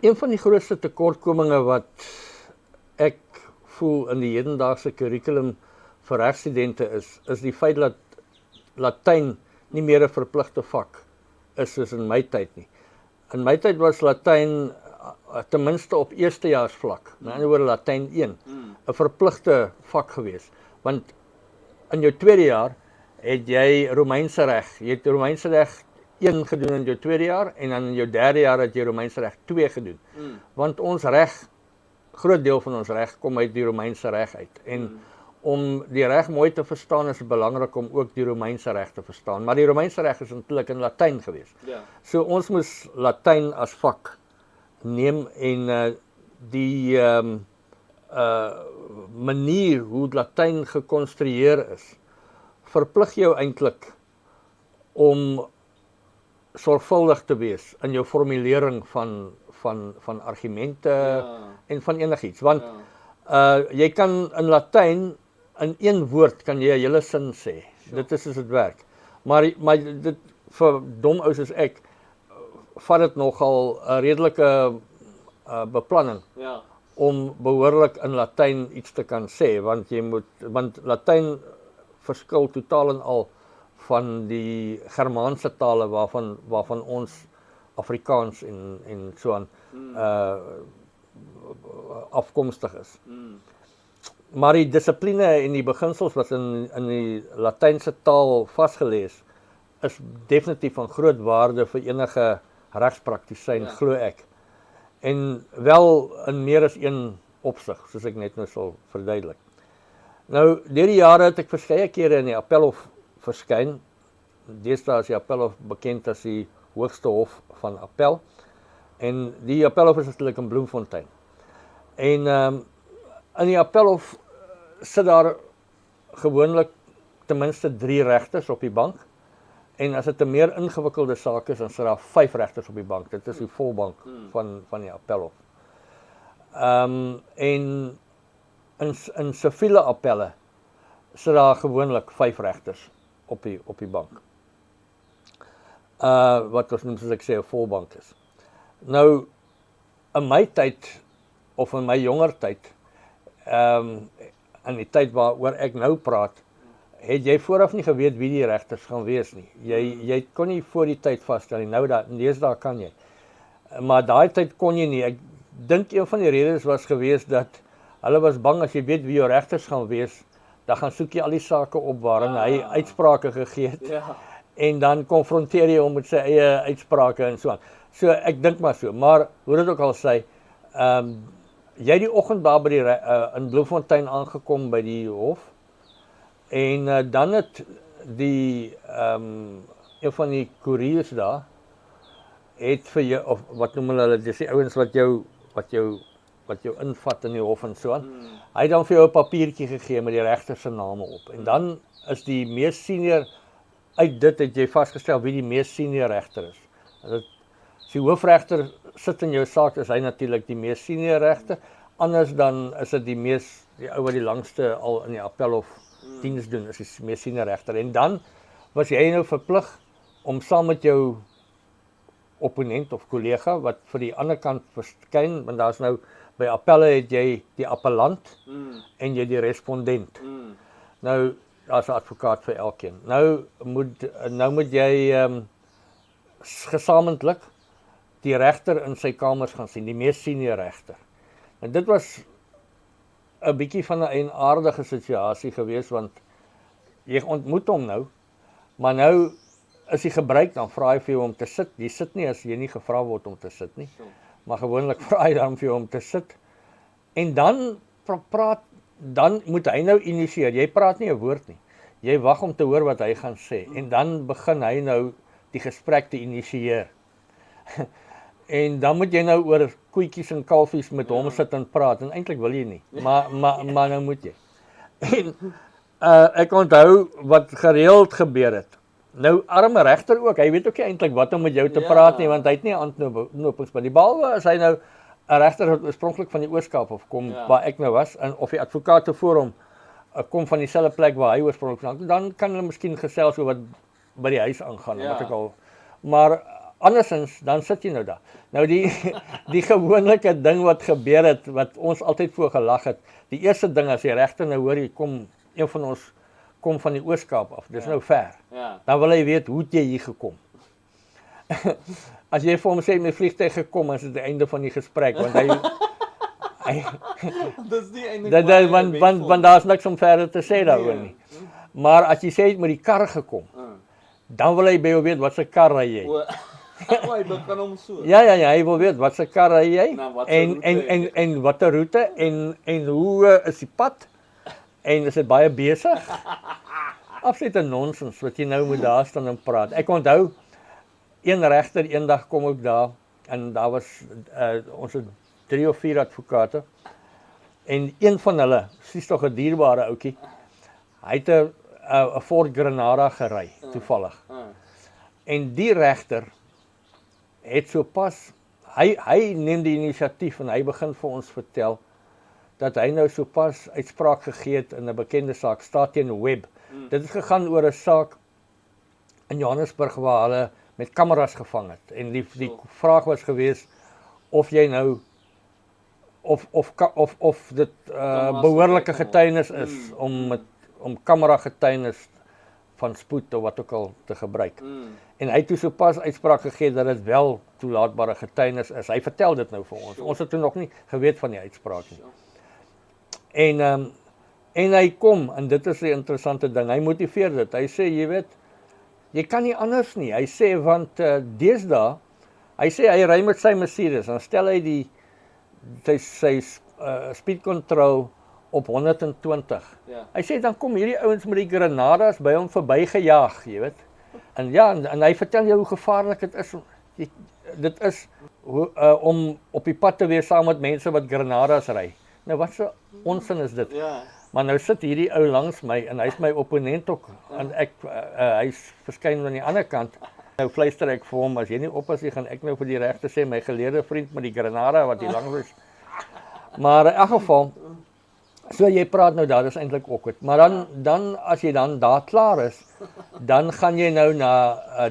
Een van die grootste tekortkominge wat ek voel in die hedendaagse kurrikulum vir regstudente is die feit dat Latyn nie meer 'n verpligte vak is soos in my tyd nie. In my tyd was Latyn ten minste op eerstejaarsvlak, met ander woorde Latyn 1, 'n verpligte vak gewees. Want in jou tweede jaar het jy Romeinse reg. Jy het Romeinse reg 1 gedoen in jou tweede jaar en dan in jou derde jaar het jy Romeinse reg 2 gedoen. Want ons reg, groot deel van ons reg kom uit die Romeinse reg uit. En om die reg mooi te verstaan is het belangrik om ook die Romeinse reg te verstaan. Maar die Romeinse reg is natuurlik in Latyn gewees. Ja. So ons moes Latyn as vak neem en die manier hoe Latyn gekonstrueer is, verplig jou eintlik om sorgvuldig te wees in jou formulering van argumente en van enigiets. Want jy kan in Latyn in een woord kan jy 'n hele sin sê. Dit is soos dit werk. Maar dit vir dom ou soos ek vat dit nogal 'n redelike beplanning om behoorlik in Latyn iets te kan sê, want Latyn verskil totaal en al van die Germaanse tale waarvan ons Afrikaans en so aan afkomstig is. Maar die dissipline en die beginsels wat in die Latynse taal vasgelees is definitief van groot waarde vir enige regspraktisyn, glo ek. En wel in meer as een opsig, soos ek net nou sal verduidelik. Nou, deur die jare het ek verskeie kere in die Appelhof verskyn. Deesdae is die Appelhof bekend as die hoogste hof van appel. En die Appelhof is natuurlik in Bloemfontein. En in die Appelhof sit daar gewoonlik ten minste 3 regters op die bank. En as dit 'n meer ingewikkelde saak is, dan sit daar 5 regters op die bank. Dit is die volbank van die Appelhof. En in siviele appelle sit daar gewoonlik 5 regters op die bank. Wat ons noem, soos ek sê, 'n volbank is. Nou, in my tyd, of in my jonger tyd, in die tyd waaroor ek nou praat, het jy vooraf nie geweet wie die regters gaan wees nie. Jy kon nie voor die tyd vasstel nie. Nou deesdae kan jy. Maar daai tyd kon jy nie. Ek dink een van die redes was gewees dat hulle was bang as jy weet wie jou regters gaan wees, dan gaan soek jy al die sake op waarin hy uitsprake gegee het. Ja. En dan konfronteer jy hom met sy eie uitsprake en so aan. So ek dink maar so. Maar hoe dit ook al sê, jy die oggend daar by in Bloemfontein aangekom by die hof. En dan het een van die koeriers daar het vir jou, of wat noem hulle, dis die ouens wat jou invat in die hof en so aan. Hy het dan vir jou 'n papiertjie gegee met die regter se name op. En dan is die mees senior, uit dit het jy vasgestel wie die mees senior regter is. As die hoofregter sit in jou saak, is hy natuurlik die mees senior regter. Anders dan is dit die ou wat die langste al in die Appelhof diens doen, is die mees senior regter. En dan was jy nou verplig om saam met jou opponent of kollega wat vir die ander kant verskyn, want daar's nou by appelle het jy die appellant en jy die respondent. Nou daar's 'n advokaat vir elkeen. Nou moet jy gesamentlik die regter in sy kamers gaan sien, die mees senior regter. En dit was 'n bietjie van 'n eienaardige situasie gewees, want jy ontmoet hom nou, maar nou is die gebruik, dan vra hy vir jou om te sit. Jy sit nie as jy nie gevra word om te sit nie, maar gewoonlik vra hy dan vir jou om te sit. En dan dan moet hy nou initieer. Jy praat nie 'n woord nie. Jy wag om te hoor wat hy gaan sê. En dan begin hy nou die gesprek te initieer. En dan moet jy nou oor koetjies en kalfies met hom sit en praat. En eintlik wil jy nie. Maar nou moet jy. En ek onthou wat gereeld gebeur het. Nou, arme regter ook, hy weet ook nie eintlik wat om met jou te praat nie, want hy het nie 'n aanknopingspunt nie. Behalwe as hy nou 'n regter wat oorspronklik van die Oos-Kaap af kom, waar ek nou was, of die advokate voor hom kom van dieselfde plek waar hy oorspronklik van, dan kan hulle miskien gesels oor wat by die huis aangaan, wat ek al. Maar andersins, dan sit jy nou daar. Nou die gewoonlike ding wat gebeur het, wat ons altyd voor gelag het, die eerste ding as die regter nou hoor, een van ons kom van die Oos-Kaap af, dis nou ver. Ja. Dan wil hy weet, hoe het jy hier gekom? As jy vir hom sê, met vliegtuig gekom, is dit die einde van die gesprek, want Dis nie eintlik want daar's niks om verder te sê daaroor nie. Maar as jy sê, jy het met die kar gekom, dan wil hy by jou weet, wat se kar ry jy? Hy begin hom so. Ja, hy wil weet, wat se kar ry jy? Nou, wat se En watter roete, en hoe is die pad? En is dit baie besig? Absolute nonsens, wat jy nou moet daar staan en praat. Ek onthou, een regter, eendag kom ek daar, en daar was, ons het 3 of 4 advokate, en een van hulle, sies toch 'n dierbare ouetjie, hy het 'n Ford Granada gery, toevallig. En die regter het so pas, hy neem die inisiatief en hy begin vir ons vertel, dat hy nou so pas uitspraak gegee het in 'n bekende saak, Staat teen Webb. Dit het gegaan oor 'n saak in Johannesburg waar hulle met kameras gevang het. En die vraag was gewees, of jy nou, of dit behoorlike getuienis is, om kamera getuienis van spoed of wat ook al te gebruik. En hy het toe so pas uitspraak gegee dat dit wel toelaatbare getuienis is. Hy vertel dit nou vir ons. Ons het toe nog nie geweet van die uitspraak nie. En hy kom, en dit is 'n interessante ding, hy motiveer dit. Hy sê, jy weet, jy kan nie anders nie. Hy sê, want deesdae, hy sê, hy ry met sy Mercedes, dan stel hy sy speed control op 120. Ja. Hy sê, dan kom hierdie ouens met die granadas by hom verbygejaag, jy weet. En ja, en hy vertel jou hoe gevaarlik dit is. Dit is om op die pad te wees saam met mense wat granadas ry. Nou wat so onsin is dit? Ja. Maar nou sit hierdie ou langs my, en hy's my opponent ook, en hy's verskyn aan die ander kant. Nou fluister ek vir hom, as jy nie oppas nie, gaan ek nou vir die regter sê, my geleerde vriend met die granada wat hier langs is. Maar in elk geval, so jy praat nou daar, dis eintlik awkward. Maar dan as jy dan daar klaar is, dan gaan jy nou na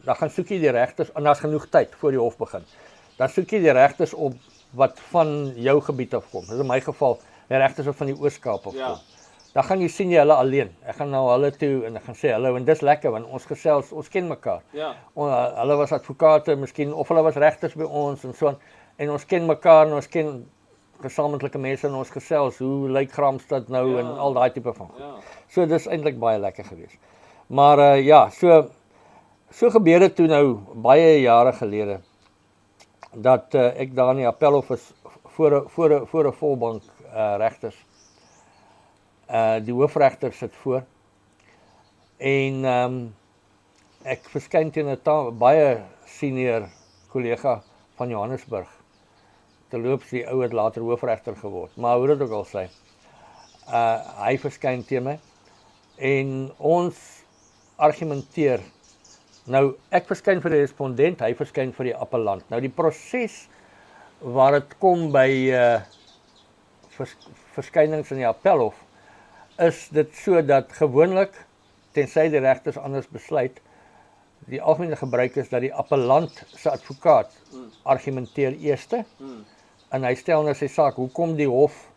dan gaan soek jy die regters, en daar's genoeg tyd voor die hof begin. Dan soek jy die regters op wat van jou gebied afkom. Dis in my geval, die regters wat van die Oos-Kaap afkom. Ja. Dan gaan jy sien jy hulle alleen. Ek gaan nou hulle toe en ek gaan sê hallo, en dis lekker, want ons gesels, ons ken mekaar. Ja. Hulle was advokate, miskien, of hulle was regters by ons, en so aan. En ons ken mekaar, en ons ken gesamentlike mense in ons gesels, hoe lyk Gramstad nou, en al daai tipe van goed. Ja. So dis eintlik baie lekker geweest. Maar ja, so gebeur dit toe nou, baie jare gelede, dat ek daar in die appelhof is, voor 'n volbank regters. Die hoofregter sit voor, en ek verskyn teen 'n baie senior kollega van Johannesburg. Terloops, die ou het later hoofregter geword, maar hoe dit ook al sê, hy verskyn teen my, en ons argumenteer. Nou, ek verskyn vir die respondent, hy verskyn vir die appellant. Nou, die proses waar dit kom by verskynings in die appelhof, is dit so dat gewoonlik, tensy die regters anders besluit, die algemene gebruik is dat die appellant se advokaat argumenteer eerste, en hy stel nou sy saak, hoekom die hof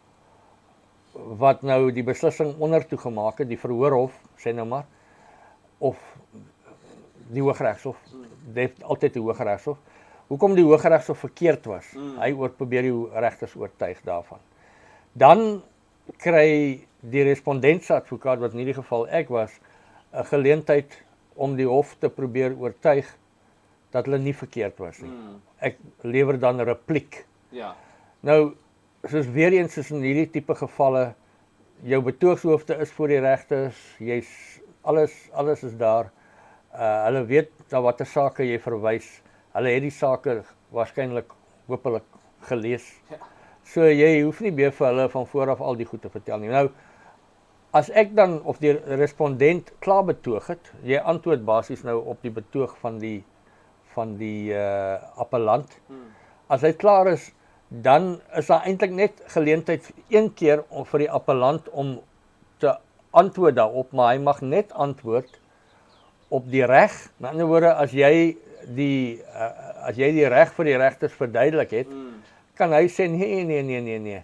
wat nou die beslissing ondertoe gemaak het, die verhoorhof, sê nou maar, of die Hooggeregshof, dit het altyd die Hooggeregshof, hoekom die Hooggeregshof verkeerd was, hy probeer die regters oortuig daarvan. Dan kry die respondentse advokaat, wat in hierdie geval ek was, 'n geleentheid om die hof te probeer oortuig dat hulle nie verkeerd was nie. Ek lewer dan 'n repliek. Ja. Nou, soos weer eens soos in hierdie tipe gevalle, jou betoogshoofde is voor die regters, alles is daar. Hulle weet na watter sake jy verwys. Hulle het die sake waarskynlik hopelik gelees. Ja. So jy hoef nie meer vir hulle van vooraf al die goed te vertel nie. Nou, as ek dan, of die respondent klaar betoog het, jy antwoord basies nou op die betoog van die appellant. As hy klaar is, dan is daar eintlik net geleentheid een keer vir die appellant om te antwoord daarop, maar hy mag net antwoord op die reg. Met ander woorde, as jy as jy die reg vir die regters verduidelik het, kan hy sê nee.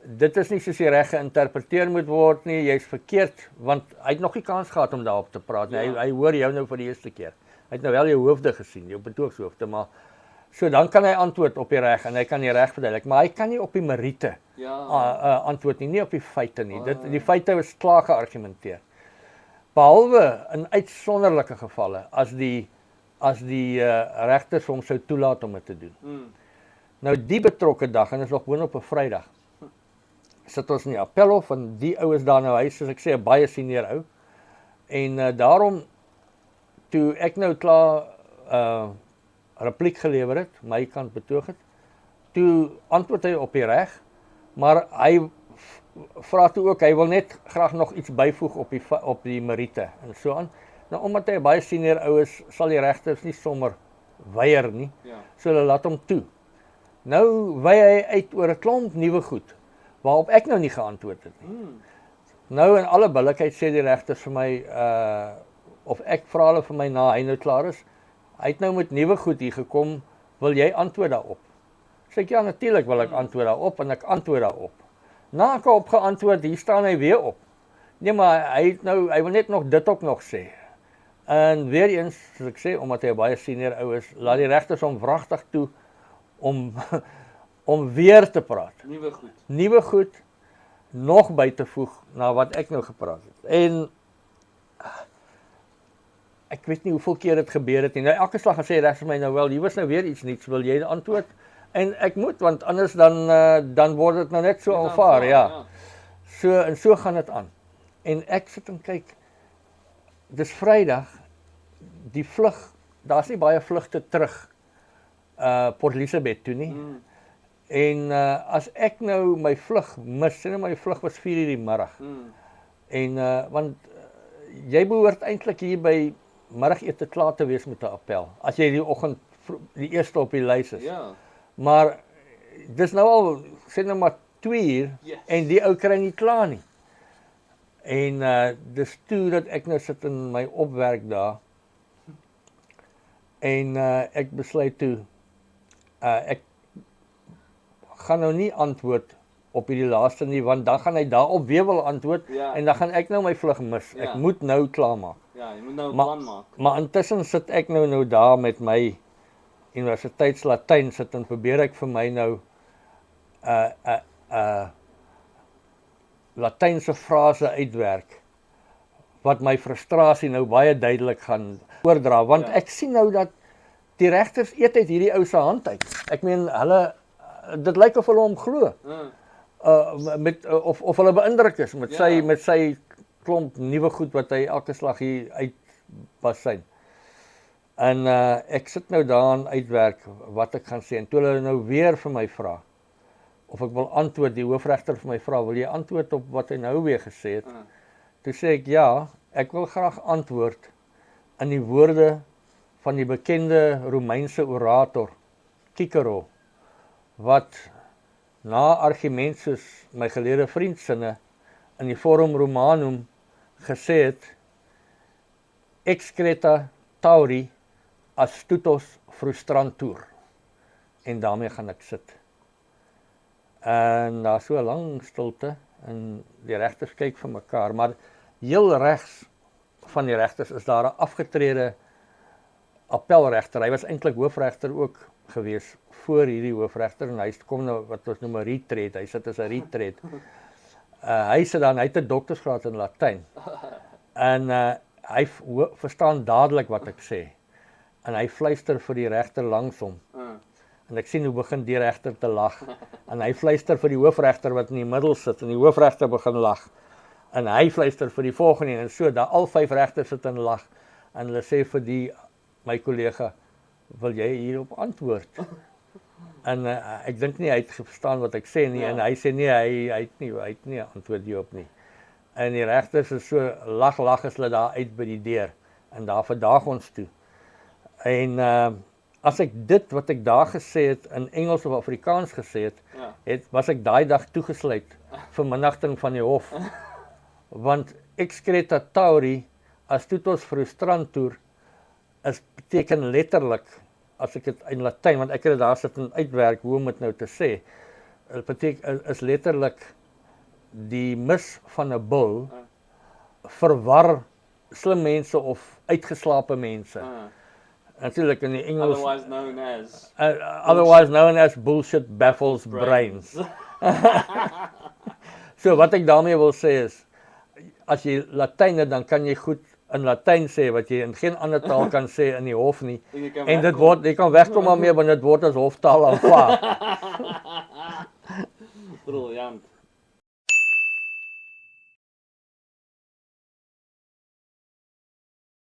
Dit is nie soos die reg geïnterpreteer moet word nie, jy's verkeerd, want hy het nog nie kans gehad om daarop te praat nie. Hy hoor jou nou vir die eerste keer. Hy het nou wel jou hoofde gesien, jou betoogshoofde, maar so dan kan hy antwoord op die reg en hy kan die reg verduidelik, maar hy kan nie op die meriete antwoord nie op die feite nie. Die feite is klaar geargumenteer. Behalwe in uitsonderlike gevalle as die regters hom sou toelaat om dit te doen. Nou die betrokke dag, en is nog boonop 'n Vrydag, sit ons in die appelhof en die ou is daar nou, hy is soos ek sê 'n baie senior ou. En daarom toe ek nou klaar repliek gelewer het, my kant betoog het, toe antwoord hy op die reg, maar hy vra toe ook, hy wil net graag nog iets byvoeg op die meriete en so aan. Nou omdat hy 'n baie senior ou is, sal die regters nie sommer weier nie. So hulle laat hom toe. Nou wy hy uit oor 'n klomp nuwe goed waarop ek nou nie geantwoord het nie. Nou in alle billikheid sê die regters vir my of ek vra hulle vir my na hy nou klaar is. Hy het nou met nuwe goed hier gekom, wil jy antwoord daarop? Sê ek ja, natuurlik wil ek antwoord daarop en ek antwoord daarop. Na ek op geantwoord, hier staan hy weer op. Nee, maar hy wil net nog dit ook nog sê. En weer eens, soos ek sê, omdat hy 'n baie senior ou is, laat die regters hom wragtig toe om weer te praat. Nuwe goed nog by te voeg na wat ek nou gepraat het. En ek weet nie hoeveel keer dit gebeur het nie. Nou elke slag gesê reg vir my nou wel, hier was nou weer iets niets, wil jy antwoord? En ek moet, want anders dan word dit nou net so aanvaar, ja. So gaan dit aan. En ek sit en kyk, dis Vrydag, die vlug, daar's nie baie vlugte terug Port Elizabeth toe nie. En as ek nou my vlug mis, sê nou my vlug was 4:00 die middag. En want jy behoort eintlik hier by middagete klaar te wees met 'n appel, as jy die oggend die eerste op die lys is. Maar dis nou al, sê nou maar 2:00 en die ou kry nie klaar nie. En dis toe dat ek nou sit in my opwerk daar en ek besluit toe, ek gaan nou nie antwoord op hierdie laaste nie, want dan gaan hy daarop weer wil antwoord en dan gaan ek nou my vlug mis. Ek moet nou klaarmaak. Jy moet nou 'n plan maak. Maar intussen sit ek nou daar met my universiteitslatyn sit en probeer ek vir my nou Latynse frase uitwerk wat my frustrasie nou baie duidelik gaan oordra, want ek sien nou dat die regters eet uit hierdie ou se hand uit. Ek meen dit lyk of hulle hom glo. Of hulle beïndruk is met sy klomp nuwe goed wat hy elke slag hier uit basyn. En ek sit nou daaraan uitwerk wat ek gaan sê, en toe hulle nou weer vir my vra, of ek wil antwoord, die hoofregter vir my vra, wil jy antwoord op wat hy nou weer gesê het? Toe sê ek ja, ek wil graag antwoord in die woorde van die bekende Romeinse orator, Cicero, wat na Archimensus, my geleerde vriendsinne, in die Forum Romanum gesê het, excreta tauri astutos frustrantur. En daarmee gaan ek sit. En daar so 'n lang stilte, en die regters kyk vir mekaar, maar heel regs van die regters is daar 'n afgetrede appelregter. Hy was eintlik hoofregter ook gewees voor hierdie hoofregter, en hy kom nou wat ons noem 'n retreat. Hy sit as 'n retreat. Hy sit dan, hy het 'n doktorsgraad in Latyn. En hy verstaan dadelik wat ek sê. En hy fluister vir die regter langs hom. En ek sien hoe begin die regter te lag. En hy fluister vir die hoofregter wat in die middel sit, en die hoofregter begin lag. En hy fluister vir die volgende, en so, daar al 5 regters sit en lag. En hulle sê vir my kollega, wil jy hierop antwoord? En ek dink nie hy het verstaan wat ek sê nie, en hy sê nee, hy het nie antwoord hierop nie. En die regters is so lag as hulle daar uit by die deur, en daar verdaag ons toe. En as ek dit wat ek daar gesê het, in Engels of Afrikaans gesê het, was ek daai dag toegesluit vir minnigting van die hof. Want excreta tauri astutos frustrantur beteken letterlik, as ek dit in Latyn, want ek het dit daar sit en uitwerk hoe om dit nou te sê, is letterlik die mis van 'n bul verwar slim mense of uitgeslape mense. Natuurlik in die Engels otherwise known as bullshit baffles brains. So wat ek daarmee wil sê is, as jy Latyn het, dan kan jy goed in Latyn sê wat jy in geen ander taal kan sê in die hof nie. En dit word, jy kan wegkom daarmee want dit word as hoftaal aanvaar. Briljant.